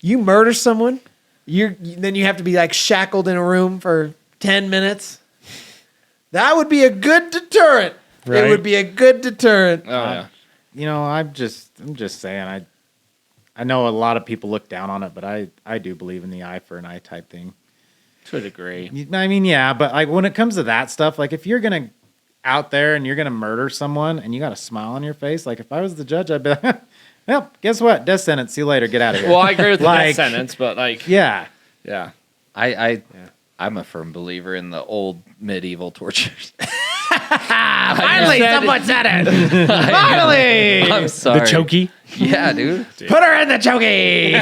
You murder someone, then you have to be like shackled in a room for 10 minutes. That would be a good deterrent. It Right. would be a good deterrent. Oh yeah. You know, I'm just saying, I know a lot of people look down on it, but I do believe in the eye for an eye type thing. To a degree. I mean, yeah, but like when it comes to that stuff, like if you're gonna out there and you're gonna murder someone and you got a smile on your face, like if I was the judge, I'd be like, well, guess what? Death sentence. See you later. Get out of here. Well, I agree with the Like- death sentence, but like, yeah. yeah. I'm a firm believer in the old medieval tortures. Finally, someone said it. Finally. I'm sorry. The chokey. Yeah, dude. Put her in the chokey.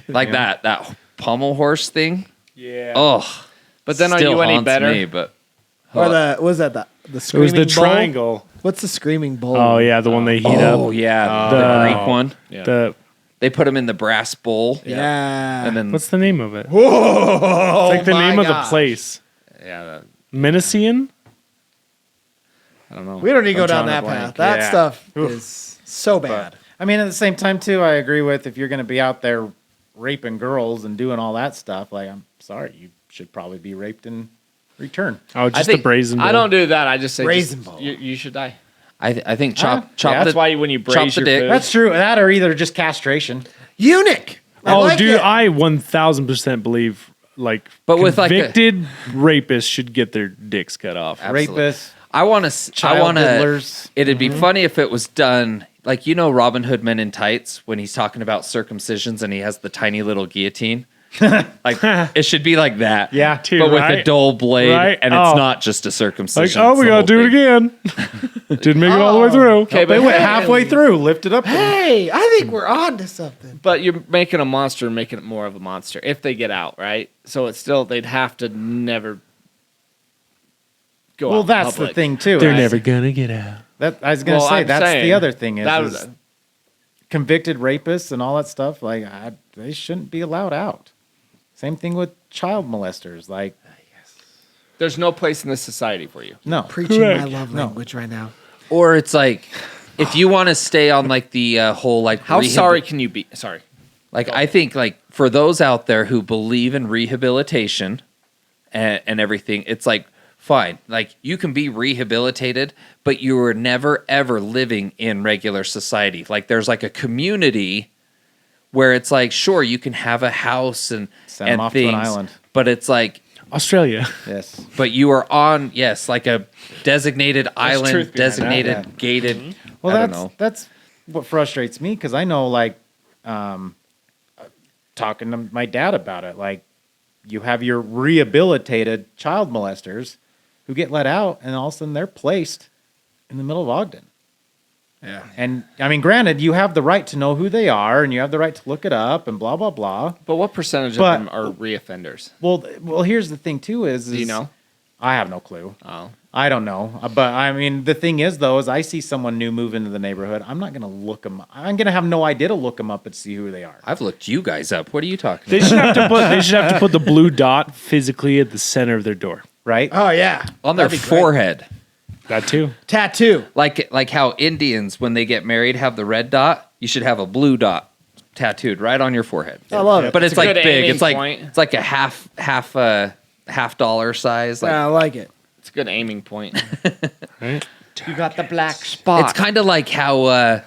Like that pommel horse thing. Yeah. Oh, But then are still you any haunts better? Me, but Or the was that the It was screaming the bowl? triangle. What's the screaming bowl? Oh yeah, the one they heat oh up. yeah, The- the Greek one. The They put them in the brass bowl, Yeah. and then what's the name of it? Whoa! It's like the my name of the gosh. place. Yeah, Menaceian? I don't know. We don't need to go I'm down drawing a that path. blank. That Yeah. stuff is so bad. I mean, at the same time, too, I agree with if you're going to be out there raping girls and doing all that stuff, like, I'm sorry, you should probably be raped in return. Oh, I just think the brazen bowl. I don't do that. I just say Brazen just, bowl. you should die. I think chop yeah, That's the, why when you chop braise the your dick. food, That's true. That or either just castration. Eunuch. I Oh, like dude, it. I 1000% believe like But with, like, a- convicted rapists should get their dicks cut off. Absolutely. Rapists, I want to. I child want to. diddlers. It'd be funny if it was done like Robin Hood Men in Tights when he's talking about circumcisions and he has the tiny little guillotine. Like it should be like that. Yeah. Dude, but with a right? dull blade, Right? and Oh. it's not just a Like, circumcision. oh, it's we the gotta whole do it thing. again. Didn't make it all the way through. okay, They but went halfway through, lifted up. Hey, I think we're on to something. But you're making a monster and making it more of a monster if they get out, right? So it's still they'd have to never go out. Well, in that's the public. thing, too. They're right? never gonna get out. That, I was going to Well, say, I'm that's saying the other thing that is was- convicted rapists and all that stuff, like, they shouldn't be allowed out. Same thing with child molesters. Like, There's no place in this society for you. no. Preaching Correct. my love language right now. Or it's like if you want to stay on like the whole like How sorry can you be? Sorry. Like I think like for those out there who believe in rehabilitation and everything, it's like fine. Like you can be rehabilitated, but you were never ever living in regular society. Like there's like a community where it's like sure you can have a house and Send 'em and off to things, an island. but it's like Australia. Yes. but you are on like a designated island, truth behind designated that, yeah. gated. Well, I don't that's know. that's what frustrates me because I know, like, talking to my dad about it, like, you have your rehabilitated child molesters who get let out, and all of a sudden they're placed in the middle of Ogden. Yeah. And I mean, granted, you have the right to know who they are, and you have the right to look it up, and blah blah blah. But what percentage But- of them are reoffenders? Well, here's the thing too: is Do you know? I have no clue. Oh. I don't know, but I mean, the thing is, though, is I see someone new move into the neighborhood. I'm not going to look them. I'm going to have no idea to look them up and see who they are. I've looked you guys up. What are you talking They about? should have to put. They should have to put the blue dot physically at the center of their door. Right? Oh yeah. On their That'd be great. forehead. That too. Tattoo. Like how Indians, when they get married, have the red dot. You should have a blue dot tattooed right on your forehead. I love it. But it's It's a like good big. aiming It's like point. it's like a half dollar size. Like I like it. It's a good aiming point. Right? You got the black spot. it's kind of like how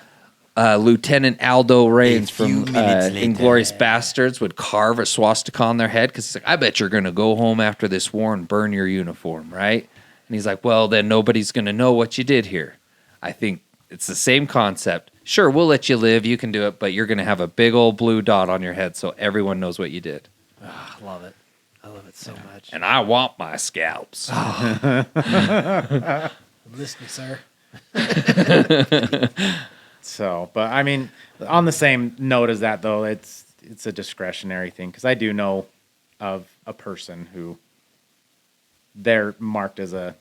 Lieutenant Aldo Raines from Inglorious Bastards would carve a swastika on their head because he's like, I bet you're gonna go home after this war and burn your uniform, right? And he's like, well, then nobody's gonna know what you did here. I think it's the same concept. Sure, we'll let you live. You can do it, but you're gonna have a big old blue dot on your head so everyone knows what you did. I love it. I love it so much. And I want my scalps. Listen, sir. So, but I mean, on the same note as that, though, it's a discretionary thing because I do know of a person who they're marked as a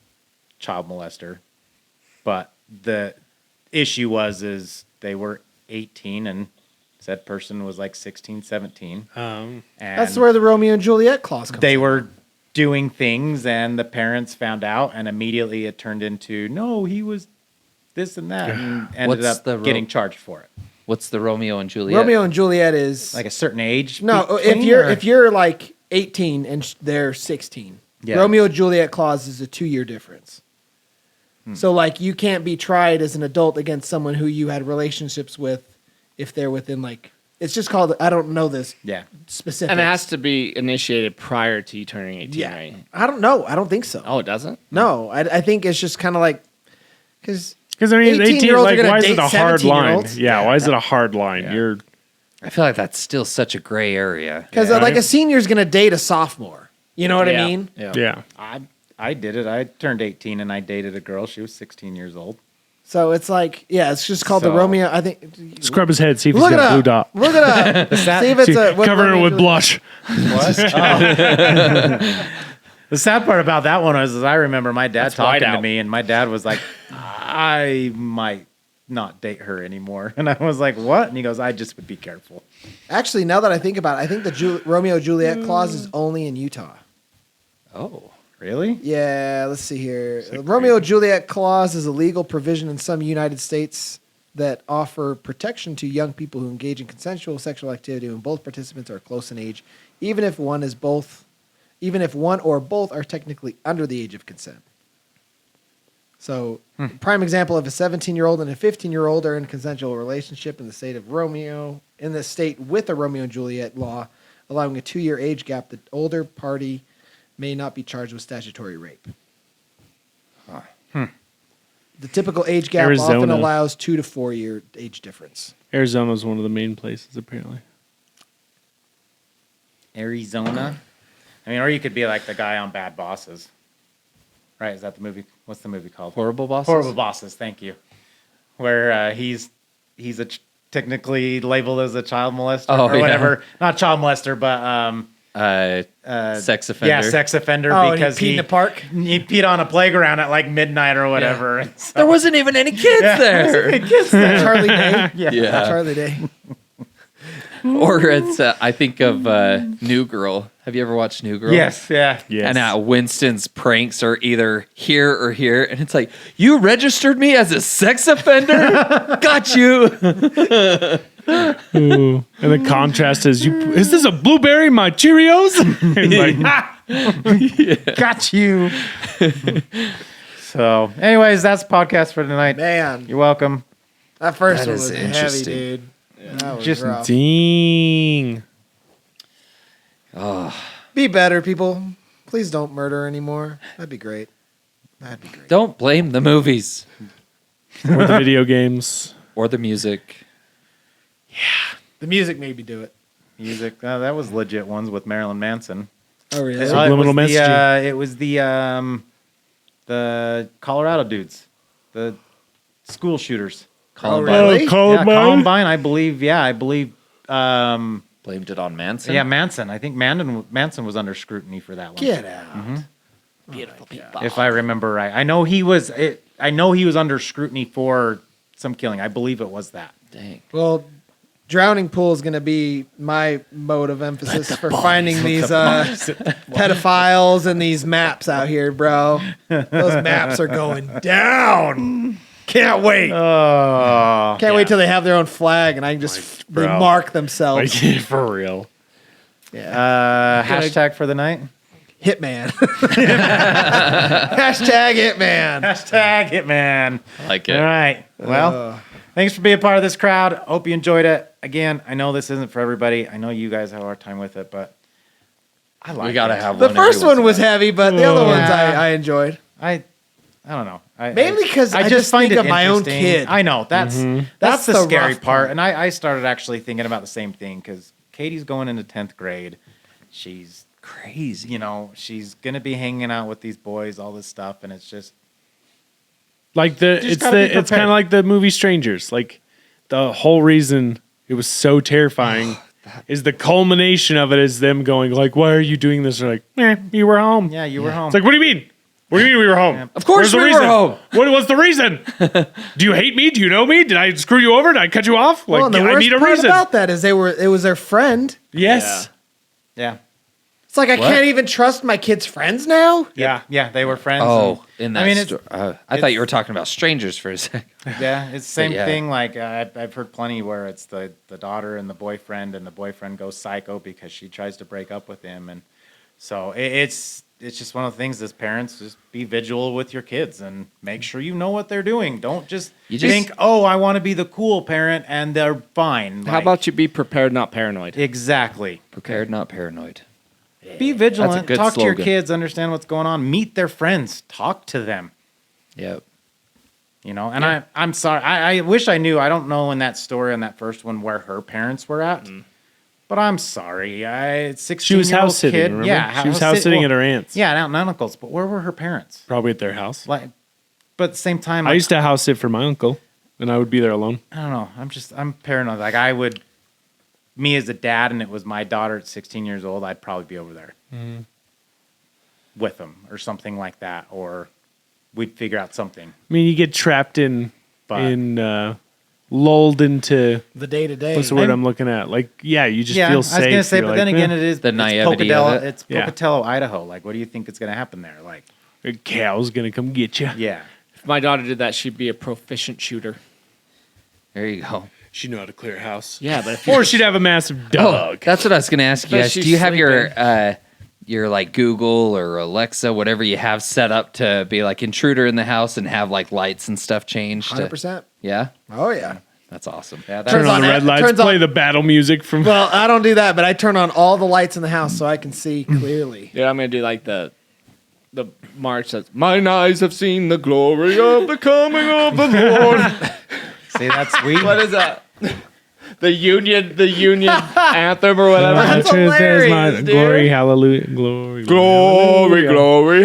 child molester, but the issue is they were 18 and said person was like 16, 17. And That's where the Romeo and Juliet clause comes they in. were doing things and the parents found out and immediately it turned into, no, he was this and that and ended What's up the getting charged for it. What's the Romeo and Juliet? Romeo and Juliet is Like a certain age? no. between, If you're like 18 and they're 16, Yeah. Romeo and Juliet clause is a 2-year difference. So like you can't be tried as an adult against someone who you had relationships with if they're within like it's just called I don't know this Yeah. specific. And it has to be initiated prior to you turning 18, yeah. right? I don't know. I don't think so. Oh, it doesn't? No, I think it's just kind of like because Because I mean, 18. 18-year-olds are Like, gonna why is date it a hard line? 17-year-olds. Yeah, why is it a hard line? Yeah. You're I feel like that's still such a gray area. Because like a senior's going to date a sophomore. You know what I mean? Yeah. I did it. I turned 18 and I dated a girl. She was 16 years old. So it's like, yeah, it's just called the So- Romeo. I think. Scrub his head, see if he's Look it got a blue up. dot. Look it up. See if it's a. what Covering it Romeo with and blush. The sad part about that one is I remember my dad talking to whiteout. me, and my dad was like, I might not date her anymore. And I was like, what? And he goes, I just would be careful. Actually, now that I think about it, I think the Romeo-Juliet clause is only in Utah. Oh. Really? Yeah, let's see here. The Romeo-Juliet clause is a legal provision in some United States that offer protection to young people who engage in consensual sexual activity when both participants are close in age, even if one or both are technically under the age of consent. So, prime example of a 17-year-old and a 15-year-old are in a consensual relationship in the state with a Romeo and Juliet law, allowing a 2-year age gap. The older party may not be charged with statutory rape. The typical age gap often Arizona. allows 2 to 4 year age difference. Arizona's one of the main places, apparently. Arizona? I mean, or you could be like the guy on Bad Bosses. Right? Is that the movie? What's the movie called? Horrible Bosses? Horrible Bosses. Thank you. Where he's technically labeled as a child molester or yeah. whatever. Not child molester, but Sex offender. yeah, sex offender Oh, because he peed in the park? He peed on a playground at like midnight or whatever. And so, There wasn't even any kids there. Charlie Day. Yeah. Charlie Day. Or it's, I think of New Girl. Have you ever watched New Girl? yes, yeah. Yes. And Winston's pranks are either here or here. And it's like, you registered me as a sex offender? Got you. Ooh. And the contrast is, is this a blueberry in my Cheerios? It's like, Got you. So, anyways, that's the podcast for tonight. Man, You're welcome. that first That one is was heavy, interesting. dude. That was Just rough. dang. Be better, people. Please don't murder anymore. That'd be great. That'd be great. Don't blame the movies Or the video games. or the music. The music made me do it. Music. That was legit ones with Marilyn Manson. Oh, really? Subliminal messaging. It was the Colorado dudes, the school shooters. Columbine really? Yeah, Columbine? Columbine. I believe. Yeah, I believe. blamed it on Manson. Yeah, Manson. I think Manson was under scrutiny for that one. Get out. Beautiful people. If I remember right, I know he was. I know he was under scrutiny for some killing. I believe it was that. Dang. Well, drowning pool is going to be my mode of emphasis for finding these pedophiles and these maps out here, bro. Those maps are going down. Can't wait. Oh, Can't wait till they have their own flag and I can just they bro. mark themselves. Like, for real. Yeah. hashtag for the night. Hitman. Hashtag Hitman. Hashtag Hitman. I like it. All right. Well, thanks for being part of this crowd. Hope you enjoyed it. Again, I know this isn't for everybody. I know you guys have a hard time with it, but I like We got to it. have The one. first every once one in was a while. heavy, but the other ones Yeah. I enjoyed. I don't know. Mainly 'cause I just think of my own interesting. kid. I know. That's That's the the scary rough part. part. And I started actually thinking about the same thing because Katie's going into 10th grade. She's Crazy. you know, she's gonna be hanging out with these boys, all this stuff, and it's just Like Just gotta be it's prepared. kind of like the movie Strangers. Like the whole reason it was so terrifying is the culmination of it is them going like, "Why are you doing this?" They're like, "You were home." yeah, you were home. It's like, what do you mean? What do you mean we were home? Of course Where's the we were reason? home. What was the reason? Do you hate me? Do you know me? Did I screw you over? Did I cut you off? Like, Well, and the I worst need a part reason. about that is it was their friend. Yes. yeah, It's like I What? can't even trust my kid's friends now. Yeah. yeah, they were friends. Oh, in that I mean, it's- I thought you were talking about strangers for a second. yeah, it's the same yeah. thing. Like I've heard plenty where it's the daughter and the boyfriend goes psycho because she tries to break up with him, and so it's just one of the things as parents, just be vigilant with your kids and make sure you know what they're doing. Don't just You just- think, oh, I want to be the cool parent and they're fine. How about you be prepared, not paranoid? exactly? Prepared, not paranoid. Be vigilant. good Talk to your slogan. kids. Understand what's going on. Meet their friends. Talk to them. Yep. You know, and I'm sorry. I wish I knew. I don't know in that story on that first one where her parents were at. But I'm sorry. 16 She was house sitting, kid. remember? Yeah, She was house sitting at her aunt's. Yeah, aunt and uncle's. But where were her parents? Probably at their house. Like, but at the same time, I used to house sit for my uncle, and I would be there alone. I don't know. I'm paranoid. Like me as a dad, and it was my daughter at 16 years old, I'd probably be over there with them or something like that, or we'd figure out something. I mean, you get trapped lulled into The day to day. what's the word I'm looking at? Like, you just feel safe. I was gonna say, You're but like, then again, it is The it's naivety of Pocatello, it. It's Yeah. Pocatello, Idaho. Like, what do you think is gonna happen there? Like, a cow's gonna come get you. yeah, If my daughter did that, she'd be a proficient shooter. There you go. She know how to clear a house. Yeah, but if Or she'd have a massive dog. That's what I was going to ask you But guys. Do she's you have sleeping. your like Google or Alexa, whatever you have set up to be like intruder in the house and have like lights and stuff changed? 100%. Yeah, Oh, yeah. that's awesome. yeah, Turn Turns on the on- red lights, turns play on- the battle music from. Well, I don't do that, but I turn on all the lights in the house so I can see clearly. yeah, I'm gonna do like the march that's mine eyes have seen the glory of the coming of the Lord. See, that's sweet. What is that? The Union anthem or whatever. That's hilarious, dude. Glory, hallelujah, glory, Glory, glory,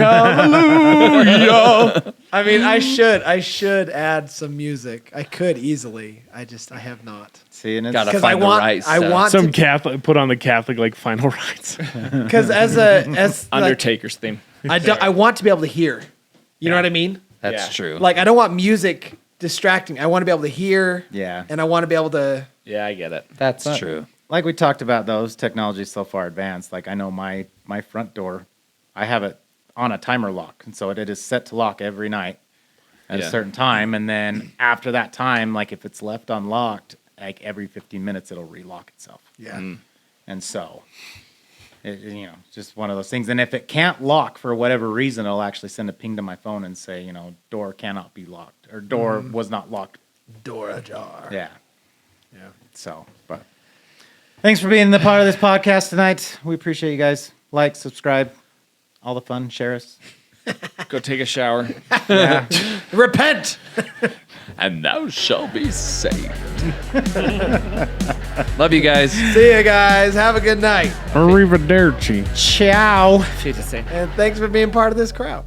hallelujah. I mean, I should add some music. I could easily. I have not. See, and it's Gotta Because find I want, the right I stuff. want Some to, Catholic put on the Catholic like final rites. because as like, Undertaker's theme. I want to be able to hear. You know what I mean? That's Yeah. true. Like I don't want music distracting. I want to be able to hear. Yeah. And I want to be able to. Yeah, I get it. That's true. like we talked about, those technologies so far advanced. Like I know my front door, I have it on a timer lock, and so it is set to lock every night at a certain time. And then after that time, like if it's left unlocked, like every 15 minutes it'll relock itself. Yeah. And so, just one of those things. And if it can't lock for whatever reason, it'll actually send a ping to my phone and say, door cannot be locked or door was not locked. Door ajar. Yeah. Yeah. So, but thanks for being the part of this podcast tonight. We appreciate you guys. Like, subscribe, all the fun. Share us. Go take a shower. Yeah. Repent. And thou shall be saved. Love you guys. See you guys. Have a good night. Arrivederci. Ciao. Shit to say. And thanks for being part of this crowd.